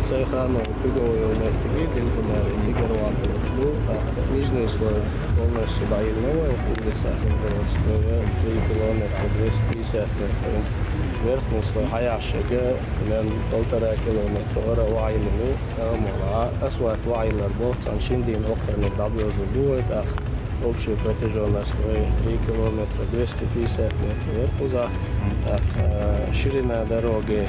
цехано пиговую метки, дельфинары, тигровату шлю, нижний слой полностью доильного, улица, 3 километра, 250 метров. Верхний слой хаяшига, мен 1,5 километра, ора вайлину, амала, асфальт вайлар бот, аншиндин охранник добьёзу будет, общая протяженность 3 километра, 250 метров вверху. Ширина дороги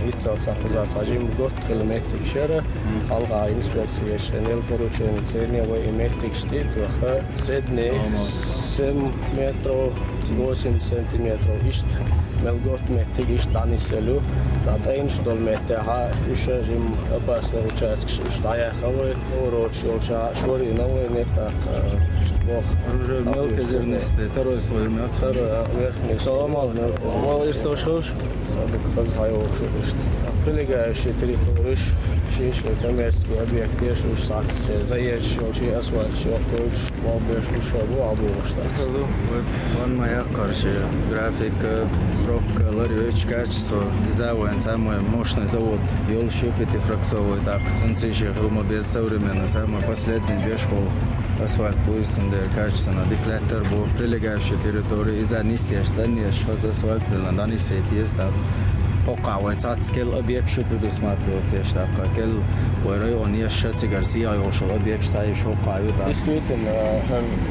Ицалца Хузацажим год километрик шера, алга инспекция шенел поручение цене метрик штит, средний 7 метров 8 сантиметров ишт, мелгот метрик ишт даниселю, тата инш дол метеха уша жим опасный участок штая хавы, урочи уча шори новый метак. Уже мелкозернистые, второй слой мед. Второй верхний слой. Мало из того, что прилегающие территории, шишки, коммерческие объекты, заезжие, асфальт, Вон моя короче, график, срок, ларёч, качество. Изауэн самый мощный завод, велосипед фракцовый, так. Ценцищий хрумобез современный, самый последний бешвол. Асфальт поясында качественно, деклятор был прилегающей территории, из-за нисеш, асфальт на нисет есть, так. Оказывается, скел объект что предусматривает, так, кел в районе Шаци Гарсия, ушел объект, стоит шокаю, да. Действительно,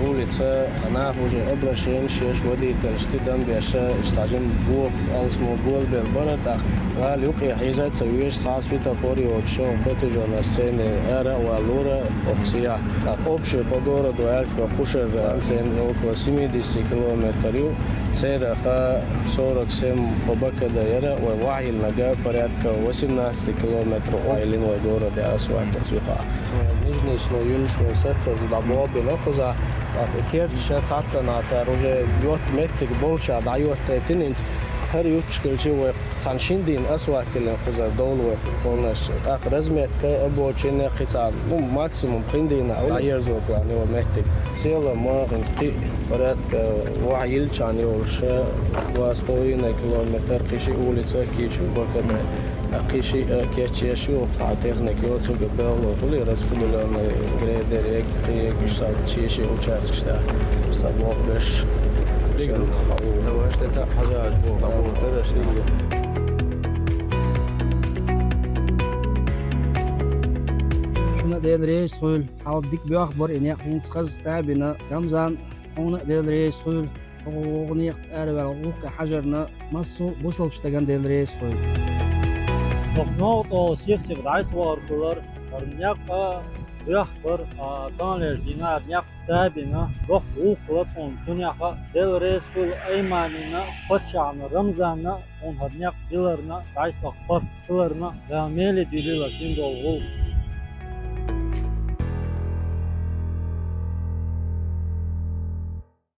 улица, она уже обращена, шеш водитель, штидам беша, стажем бух, алсмо был бербана, так. Люк и хизается, веш са светофори от шоу протяженной сцены эра валура опция. Так, общая по городу Эльфа Пушер около 70 километров, цераха 47 по Бакада эра, Вахил нога порядка 18 километров Вахилиной города асфальта сюха. Нижний слой юношего сердца задобно бинохоза, керча цацанаца уже 5 метров больше дает тенинц. Her ючкалчивый цаншиндин асфальтилен хоза долу полностью. Так разметка обочины хица, максимум приндина, аерзу планево метик. Целый моринский порядка Вахилчани уже 2,5 километра киши улица кичу бокада. Киши кечешу техники отсюда было, были распределенные грейдеры, киши чеши участки, чтобы без Давай, что это хозяин был, там было террашный. Şuna değer reis koyul. Aldık bir akbar inek intikaz tabina. Ramzan ona değer reis koyul. Oğunu yıkt ervel ulka hajarna masu buslup istegan değer reis koyul. Tokno to siyah dais vardılar. Karnyak yakbar tanler dina yak tabina. Bak bu kula sonuçunyaha değer reis koyul aymanina paçana Ramzanna on hadnyak yıllarına dais takbar yıllarına deameli dililer şimdi ol